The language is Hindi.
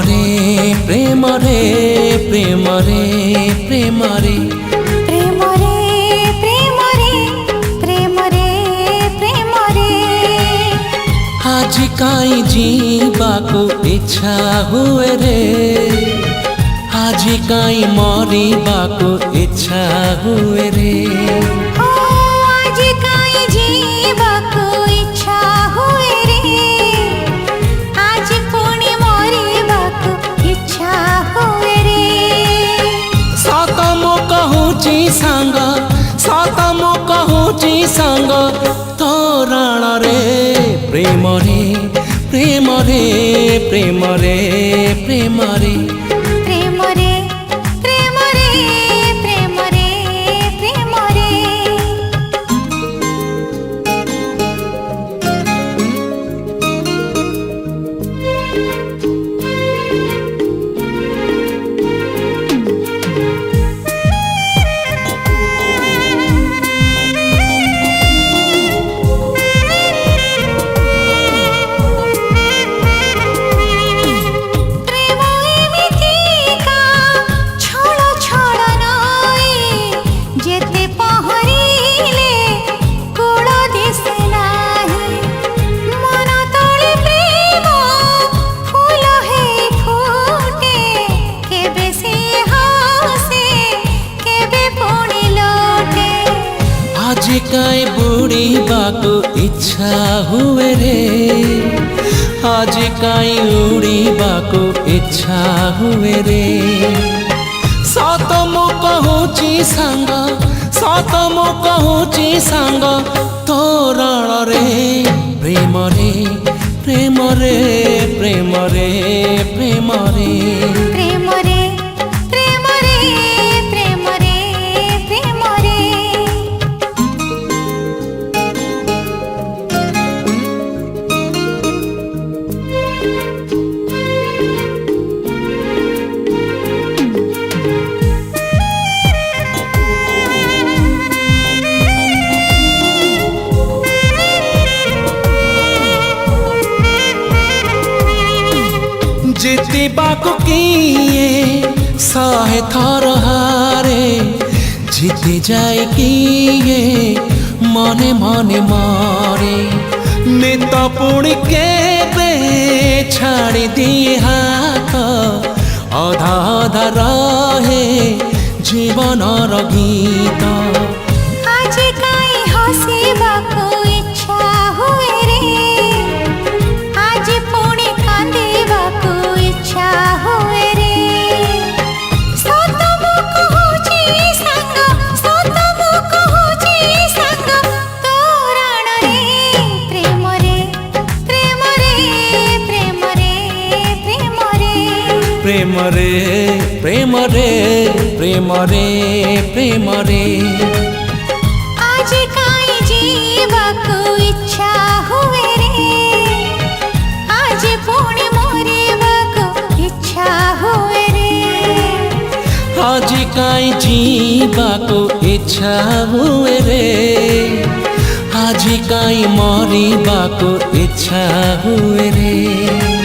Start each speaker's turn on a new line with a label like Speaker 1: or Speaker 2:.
Speaker 1: रे प्रेम रे प्रेम रे प्रेम रे
Speaker 2: प्रेम रे प्रेम रे प्रेम रे प्रेम रे
Speaker 1: आज काई जीवाको इच्छा हुए रे आज काई मरिबाको इच्छा हुए रे
Speaker 2: ओ आज काई जीवाको इच्छा हुए रे आज पुणी मरिबाको इच्छा हुए रे
Speaker 1: सत मो कहूची सांग सत मो कहूची सांग तोरण रे प्रेम रे प्रेम रे प्रेम रे प्रेम रे
Speaker 2: प्रेम रे प्रेम रे प्रेम रे प्रेम रे
Speaker 1: आज काई बुड़ीबाको इच्छा हुए रे आज काई उड़ीबाको इच्छा हुए रे सत मो कहूची सांग सत मो कहूची सांग तोरण रे प्रेम रे प्रेम रे प्रेम रे प्रेम रे
Speaker 2: प्रेम रे प्रेम रे प्रेम रे प्रेम रे
Speaker 1: जीतिबाको किए सहे थर हारे जीति जाए किए मने मने मारे नित पुणी केबे छाड़ी दिए हाथ अधा अधा रहे जीवनर गीत
Speaker 2: आज काई हसिबाको इच्छा हुए रे आज पुणी कांदिबाको इच्छा हुए रे सत मो कहूची सांग सत मो कहूची सांग तोरण रे प्रेम रे प्रेम रे प्रेम रे प्रेम रे
Speaker 1: प्रेम रे प्रेम रे प्रेम रे प्रेम रे
Speaker 2: आज काई जीवाको इच्छा हुए रे आज पुणी मरिबाको इच्छा हुए रे
Speaker 1: आज काई जीवाको इच्छा हुए रे आज काई मरिबाको इच्छा हुए रे।